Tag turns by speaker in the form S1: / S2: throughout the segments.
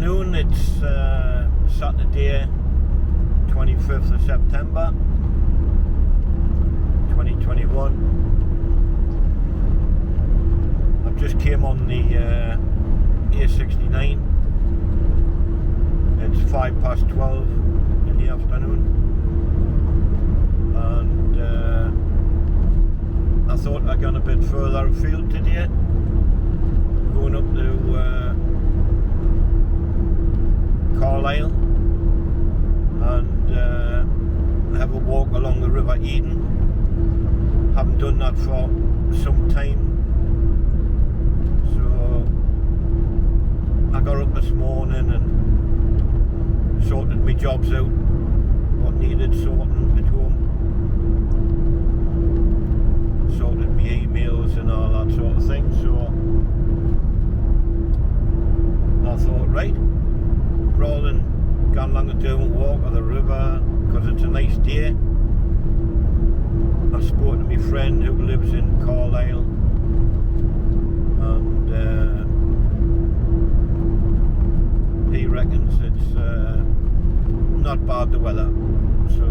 S1: afternoon. It's Saturday 25th of September 2021. I've just came on the A69. It's 12:05 in the afternoon, and I thought I'd gone a bit further afield today, going up to Carlisle and have a walk along the River Eden. Haven't done that for some time, so I got up this morning and sorted my jobs out, what needed sorting at home, sorted my emails and all that sort of thing. So I thought, right, rather than going along a down walk of the river, because it's a nice day, I spoke to my friend who lives in Carlisle, and he reckons it's not bad, the weather, so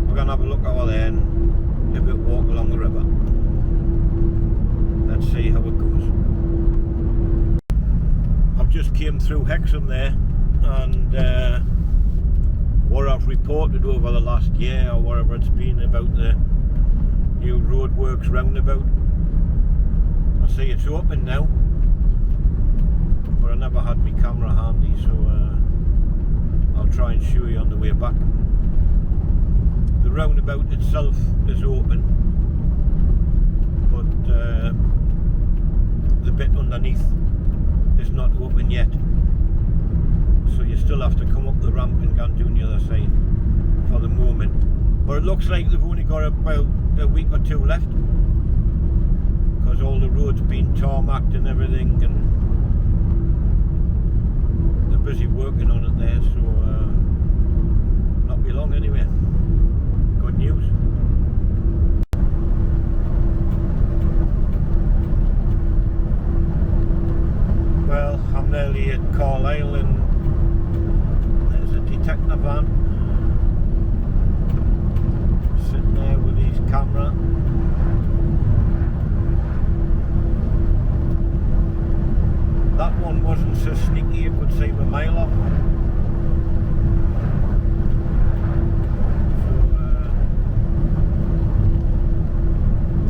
S1: we're going to have a look over there and have a walk along the river. Let's see how it goes. I've just came through Hexham there, and what I've reported over the last year or whatever it's been about the new roadworks roundabout, I see it's open now, but I never had my camera handy, so I'll try and show you on the way back. The roundabout itself is open, but the bit underneath is not open yet, so you still have to come up the ramp and go down the other side for the moment. But it looks like they've only got about a week or two left, because all the roads been tarmacked and everything, and they're busy working on it there, so not be long anyway. Good news. Well, I'm nearly at Carlisle, and there's a detector van sitting there with his camera. That one wasn't so sneaky, you could see a mile off. So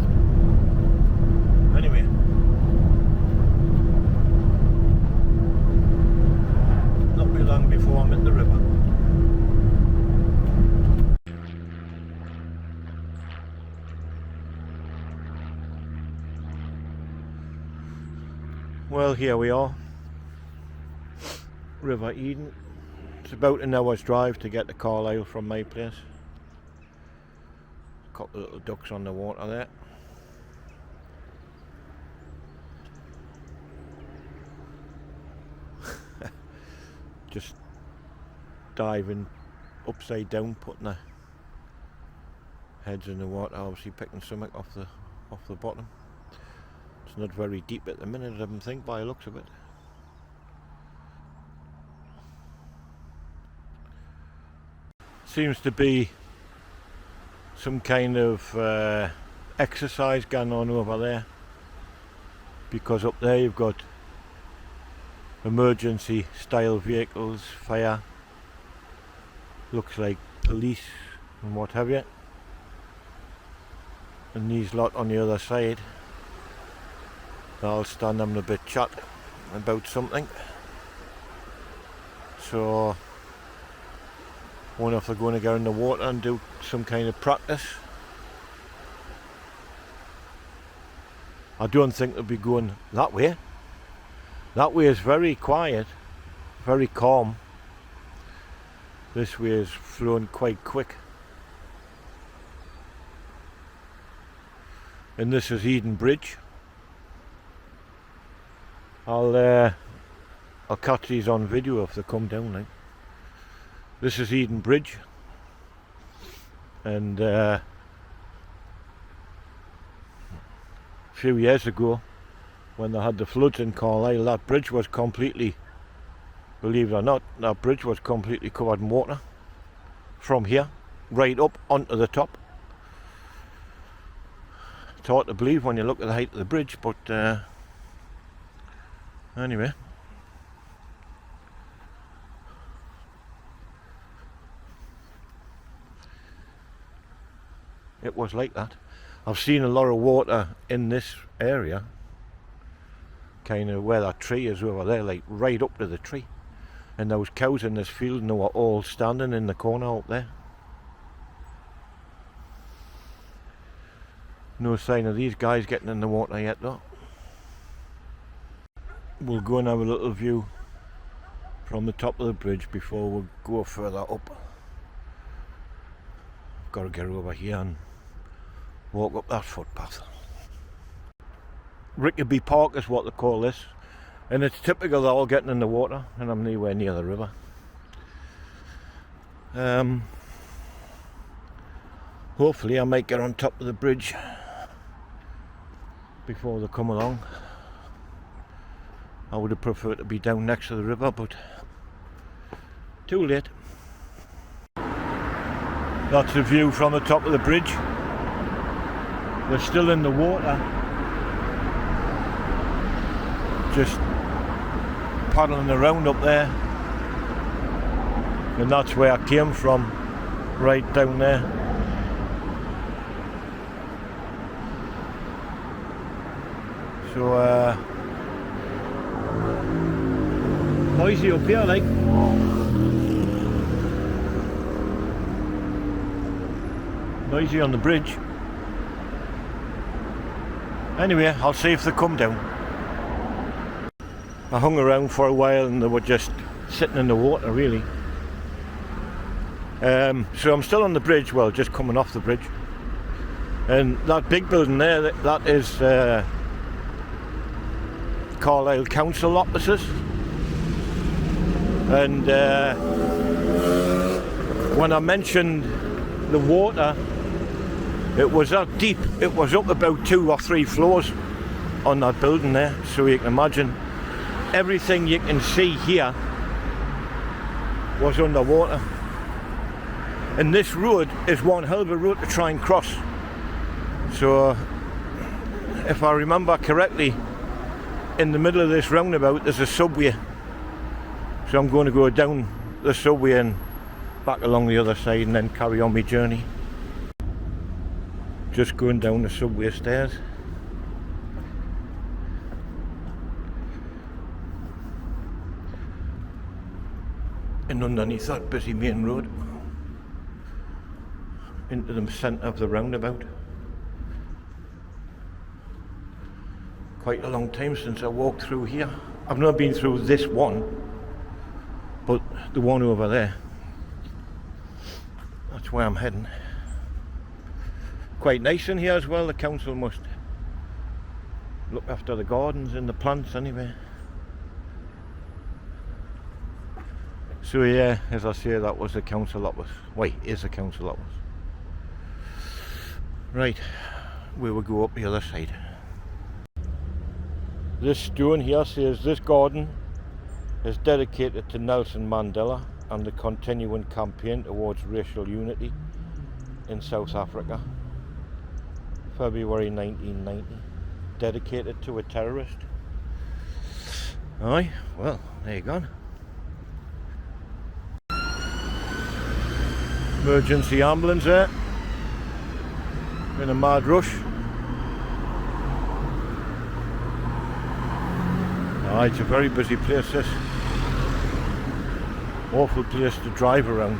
S1: anyway, not be long before I'm at the river. Well, here we are, River Eden. It's about an hour's drive to get to Carlisle from my place. A couple of little ducks on the water there. Just diving upside down, putting their heads in the water, obviously picking something off the bottom. It's not very deep at the minute, I don't think, by the looks of it. Seems to be some kind of exercise going on over there, because up there you've got emergency style vehicles, fire, looks like police and what have you, and these lot on the other side, I'll stand having a bit chat about something. So I wonder if they're going to go in the water and do some kind of practice. I don't think they'll be going that way. That way is very quiet, very calm. This way is flowing quite quick. And this is Eden Bridge. I'll catch these on video if they come down like. This is Eden Bridge, and a few years ago when they had the floods in Carlisle, that bridge was completely, believe it or not, that bridge was completely covered in water from here right up onto the top. It's hard to believe when you look at the height of the bridge, but anyway. It was like that. I've seen a lot of water in this area, kind of where that tree is over there, like right up to the tree. And those cows in this field, and they were all standing in the corner up there. No sign of these guys getting in the water yet though. We'll go and have a little view from the top of the bridge before we go further up. I've got to get over here and walk up that footpath. Rickaby Park is what they call this, and it's typical they're all getting in the water, and I'm nowhere near the river. Hopefully I might get on top of the bridge before they come along. I would have preferred to be down next to the river, but too late. That's the view from the top of the bridge. They're still in the water, just paddling around up there, and that's where I came from, right down there. So noisy up here, like. Noisy on the bridge. Anyway, I'll see if they come down. I hung around for a while and they were just sitting in the water, really. So I'm still on the bridge, well, just coming off the bridge. And that big building there, that is Carlisle Council offices. And when I mentioned the water, it was that deep. It was up about 2 or 3 floors on that building there, so you can imagine everything you can see here was underwater. And this road is one hell of a road to try and cross. So if I remember correctly, in the middle of this roundabout there's a subway, so I'm going to go down the subway and back along the other side and then carry on my journey. Just going down the subway stairs. And underneath that busy main road into the centre of the roundabout. Quite a long time since I walked through here. I've not been through this one, but the one over there. That's where I'm heading. Quite nice in here as well. The council must look after the gardens and the plants anyway. So yeah, as I say, that was the council office. Wait, is the council office. Right, we will go up the other side. This stone here says this garden is dedicated to Nelson Mandela and the continuing campaign towards racial unity in South Africa. February 1990. Dedicated to a terrorist. Aye, well, there you go. Emergency ambulance there. In a mad rush. Aye, it's a very busy place, this. Awful place to drive around.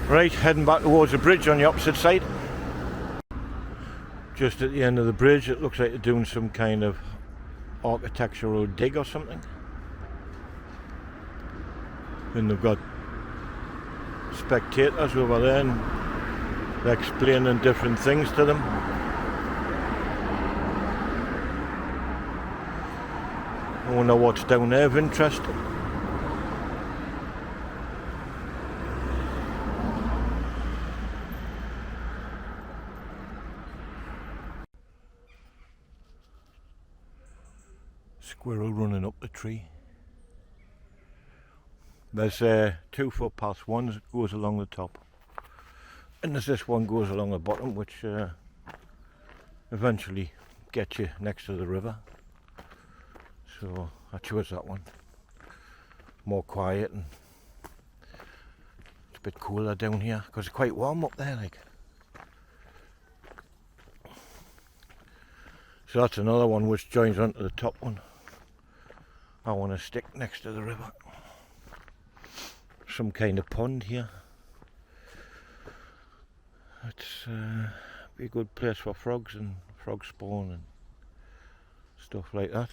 S1: Right, heading back towards the bridge on the opposite side. Just at the end of the bridge, it looks like they're doing some kind of architectural dig or something. And they've got spectators over there and they're explaining different things to them. I wonder what's down there of interest. Squirrel running up the tree. There's 2 footpaths. One goes along the top, and there's this one goes along the bottom, which eventually gets you next to the river. So I chose that one. More quiet, and it's a bit cooler down here because it's quite warm up there, like. So that's another one which joins onto the top one. I want to stick next to the river. Some kind of pond here. It's be a good place for frogs and frog spawn and stuff like that.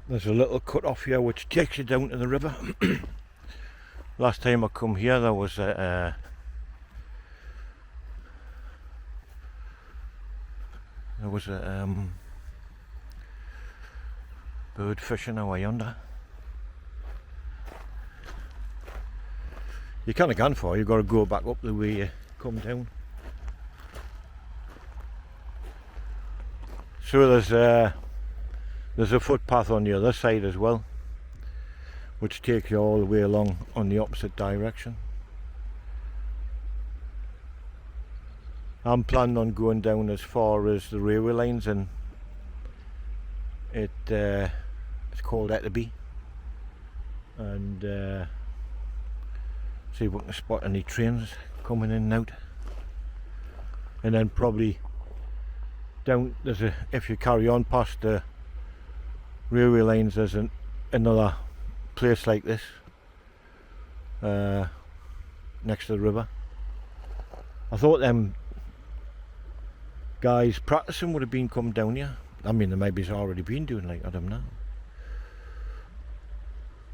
S1: There's a little cut off here which takes you down to the river. Last time I come here there was a bird fishing over yonder. You can't have gone for, you've got to go back up the way you come down. So there's a footpath on the other side as well, which takes you all the way along on the opposite direction. I'm planning on going down as far as the railway lines, and it's called Etterby, and see if we can spot any trains coming in and out, and then probably down if you carry on past the railway lines, there's another place like this next to the river. I thought them guys practicing would have been come down here. I mean, they maybe has already been doing, like, I don't know.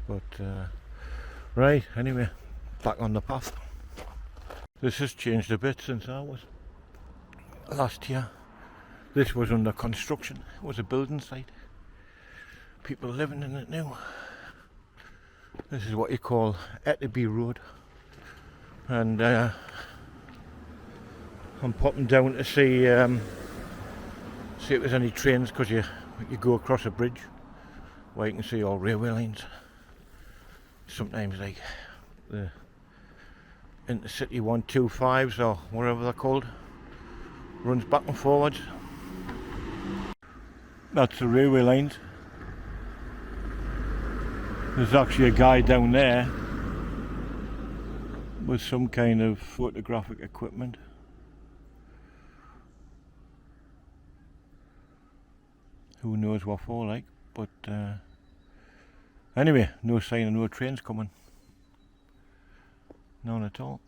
S1: But right, anyway, back on the path. This has changed a bit since I was last year. This was under construction. It was a building site. People living in it now. This is what you call Etterby Road, and I'm popping down to see if there's any trains, because you go across a bridge where you can see all railway lines. Sometimes like the Intercity 125s or whatever they're called, runs back and forwards. That's the railway lines. There's actually a guy down there with some kind of photographic equipment. Who knows what for, like, but anyway, no sign of no trains coming. None at all.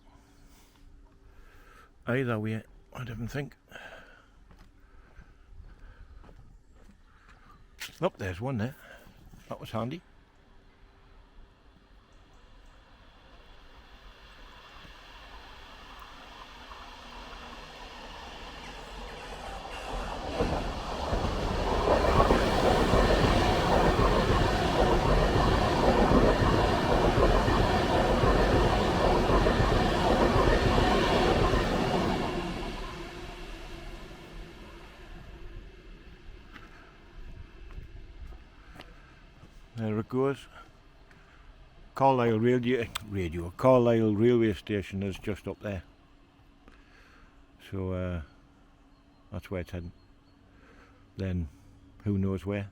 S1: Either way, I didn't think. Oh, there's one there. That was handy. There it goes. Carlisle Carlisle railway station is just up there. So that's where it's heading. Then who knows where?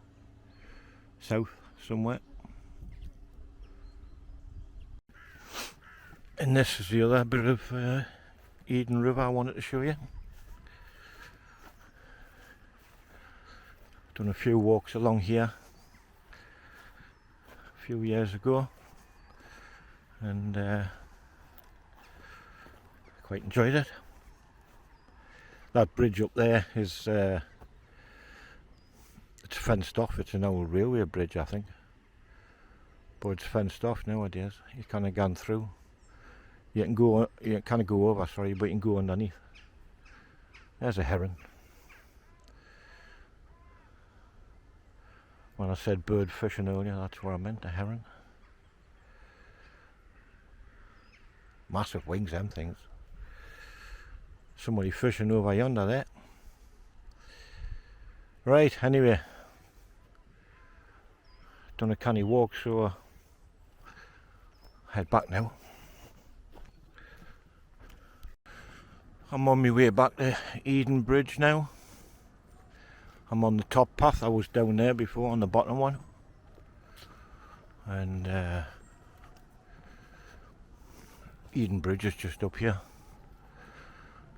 S1: South somewhere. And this is the other bit of Eden River I wanted to show you. Done a few walks along here few years ago, and quite enjoyed it. That bridge up there is it's fenced off. It's an old railway bridge, I think, but it's fenced off nowadays. You kind of gone through. You can kind of go over, sorry, but you can go underneath. There's a heron. When I said bird fishing earlier, that's what I meant, a heron. Massive wings, them things. Somebody fishing over yonder there. Right, anyway. Done a canny walk, so head back now. I'm on my way back to Eden Bridge now. I'm on the top path. I was down there before on the bottom one. And Eden Bridge is just up here.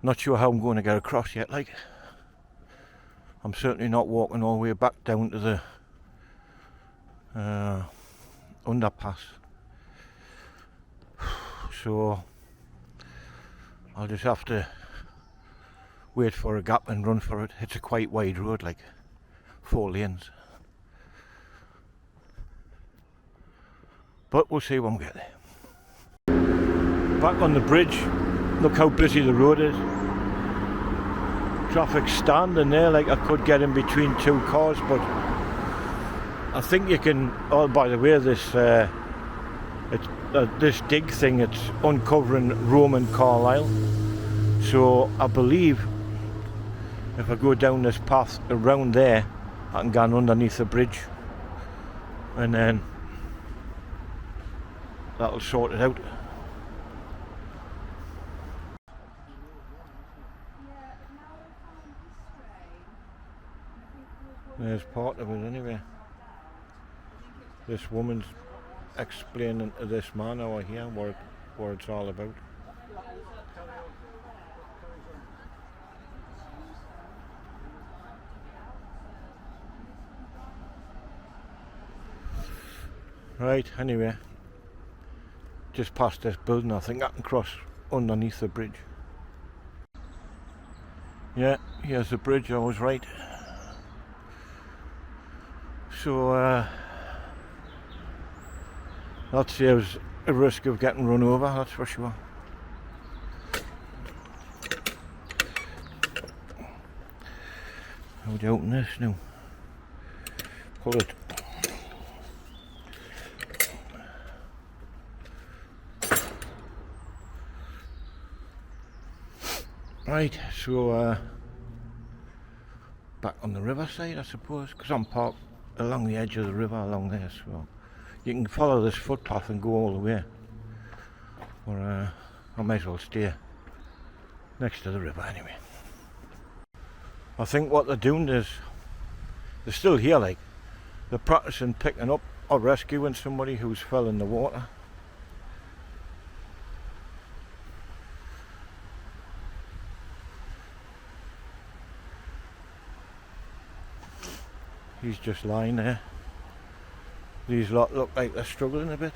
S1: Not sure how I'm going to get across yet, like. I'm certainly not walking all the way back down to the underpass. So I'll just have to wait for a gap and run for it. It's a quite wide road, like 4 lanes. But we'll see when we get there. Back on the bridge. Look how busy the road is. Traffic's standing there, like I could get in between 2 cars, but I think you can. Oh, by the way, this this dig thing, it's uncovering Roman Carlisle. So I believe if I go down this path around there, I can go underneath the bridge, and then that'll sort it out. There's part of it anyway. This woman's explaining to this man over here what it's all about. Right, anyway, just past this building, I think I can cross underneath the bridge. Yeah, here's the bridge, I was right. So that saves a risk of getting run over, that's for sure. How do you open this now? Pull it. Right, so back on the riverside, I suppose, because I'm parked along the edge of the river along there, so you can follow this footpath and go all the way, or I might as well stay next to the river anyway. I think what they're doing is they're still here, like they're practicing picking up or rescuing somebody who's fell in the water. He's just lying there. These lot look like they're struggling a bit.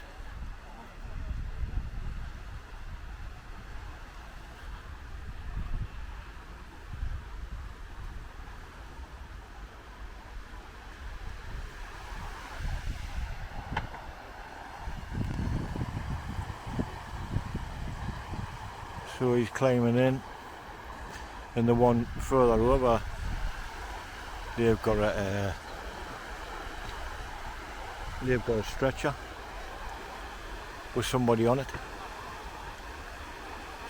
S1: So he's climbing in, and the one further over, they've got a stretcher with somebody on it.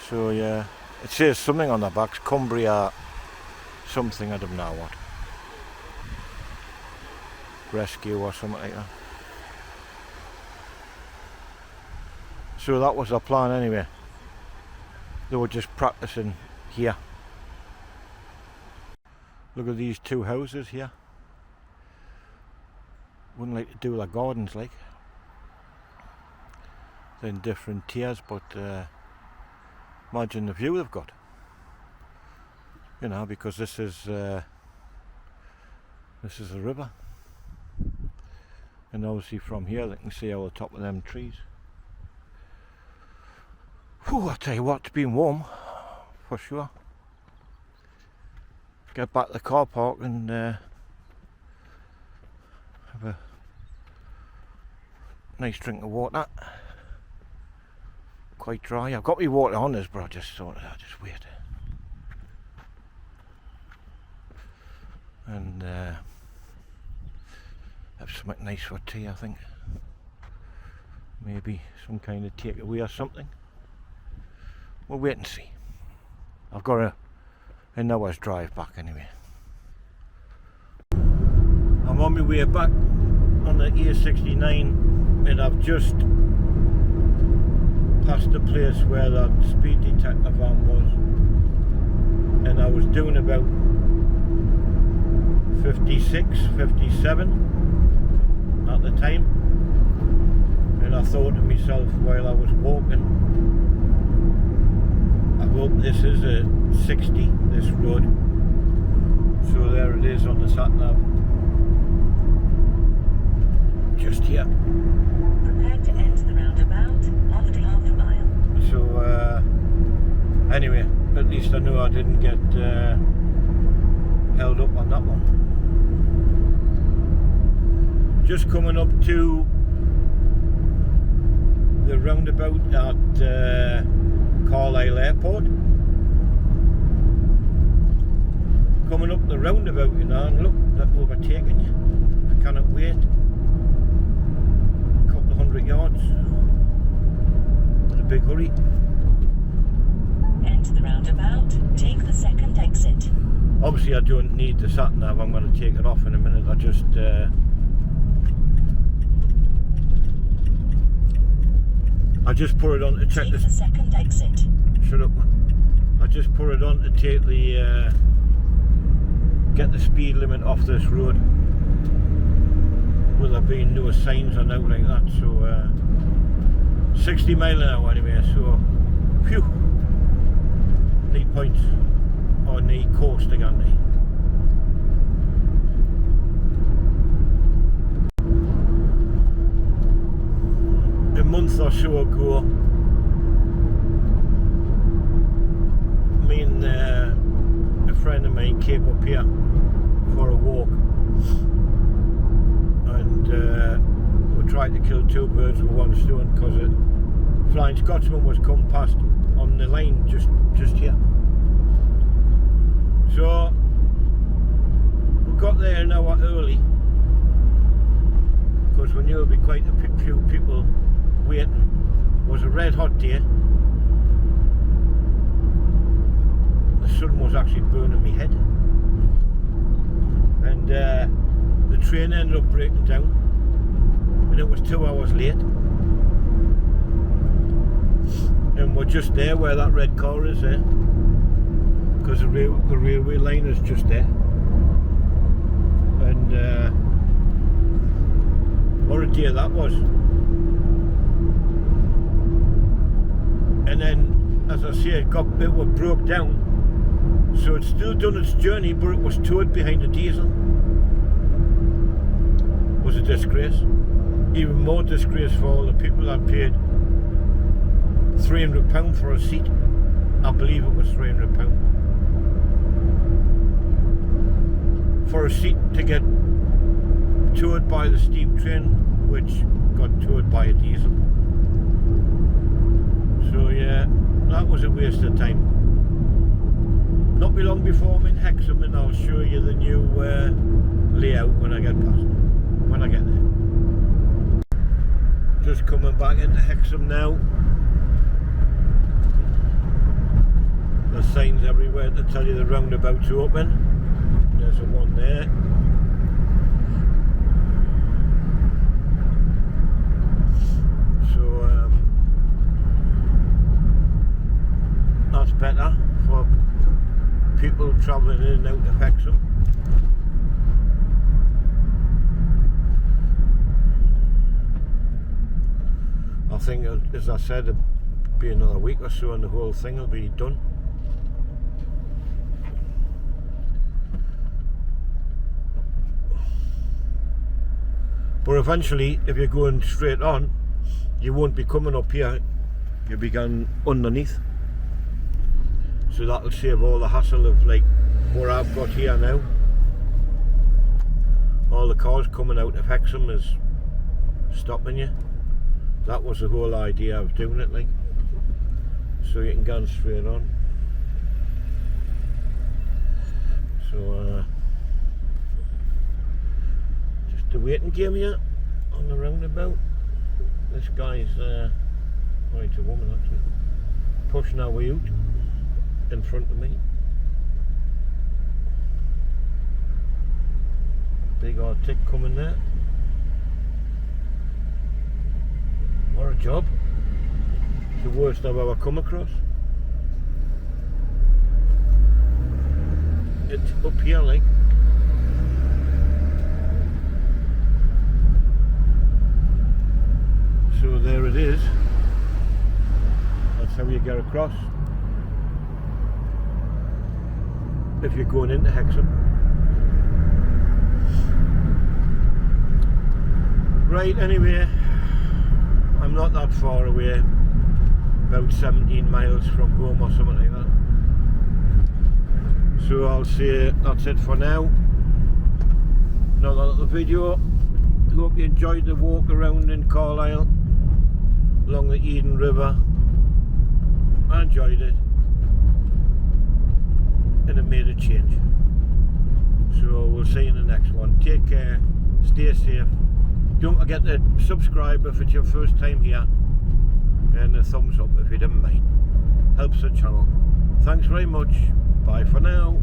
S1: So yeah, it says something on the back, Cumbria something, I don't know what. Rescue or something like that. So that was their plan anyway. They were just practicing here. Look at these 2 houses here. Wouldn't like to do their gardens, like. They're in different tiers, but imagine the view they've got. You know, because this is a river, and obviously from here they can see all the top of them trees. Whew, I tell you what, it's been warm for sure. Get back to the car park and have a nice drink of water. Quite dry. I've got my water on this, but I just thought I'd just wait. And have something nice for tea, I think. Maybe some kind of takeaway or something. We'll wait and see. I've got a an hour's drive back anyway. I'm on my way back on the A69 and I've just passed the place where that speed detector van was, and I was doing about 56, 57 at the time, and I thought to myself while I was walking, I hope this is a 60, this road. So there it is on the sat nav, just here.
S2: Prepared to enter the roundabout after half a mile.
S1: So anyway, at least I knew I didn't get held up on that one. Just coming up to the roundabout at Carlisle Airport. Coming up the roundabout, you know, and look, they're overtaking you. I cannot wait. A couple of 100 yards. In a big hurry.
S2: Enter the roundabout, take the second exit.
S1: Obviously I don't need the sat nav, I'm going to take it off in a minute. I just put it on to check
S2: the second exit.
S1: Shut up. I just put it on to take the get the speed limit off this road. Will there be no signs or nothing like that? So 60 mile an hour anyway, so phew. Need points on the coast again. A month or so ago, me and a friend of mine came up here for a walk, and we tried to kill two birds with one stone, because a Flying Scotsman was come past on the line just here. So we got there an hour early because we knew there'd be quite a few people waiting. It was a red hot day. The sun was actually burning my head, and the train ended up breaking down, and it was 2 hours late. And we're just there where that red car is there, because the railway line is just there. And what a day that was. And then, as I say, it broke down, so it's still done its journey, but it was towed behind a diesel. It was a disgrace. Even more disgrace for all the people that paid £300 for a seat. I believe it was £300 for a seat to get towed by the steam train, which got towed by a diesel. So yeah, that was a waste of time. Not be long before I'm in Hexham, and I'll show you the new layout when I get there. Just coming back into Hexham now. There's signs everywhere to tell you the roundabout's open. There's a one there. So that's better for people travelling in and out of Hexham. I think, as I said, it'll be another week or so and the whole thing will be done. But eventually, if you're going straight on, you won't be coming up here, you'll be going underneath. So that'll save all the hassle of like what I've got here now. All the cars coming out of Hexham is stopping you. That was the whole idea of doing it, like, so you can go straight on. So just the waiting game here on the roundabout. This guy's it's a woman actually, pushing our way out in front of me. big old tick coming there. What a job. The worst I've ever come across. It's up here like. So there it is. That's how you get across if you're going into Hexham. Right, anyway, I'm not that far away, about 17 miles from home or something like that. So I'll say that's it for now. Another little video. Hope you enjoyed the walk around in Carlisle along the Eden River. I enjoyed it and it made a change. So we'll see you in the next one. Take care, stay safe. Don't forget to subscribe if it's your first time here, and a thumbs up if you didn't mind. Helps the channel. Thanks very much. Bye for now.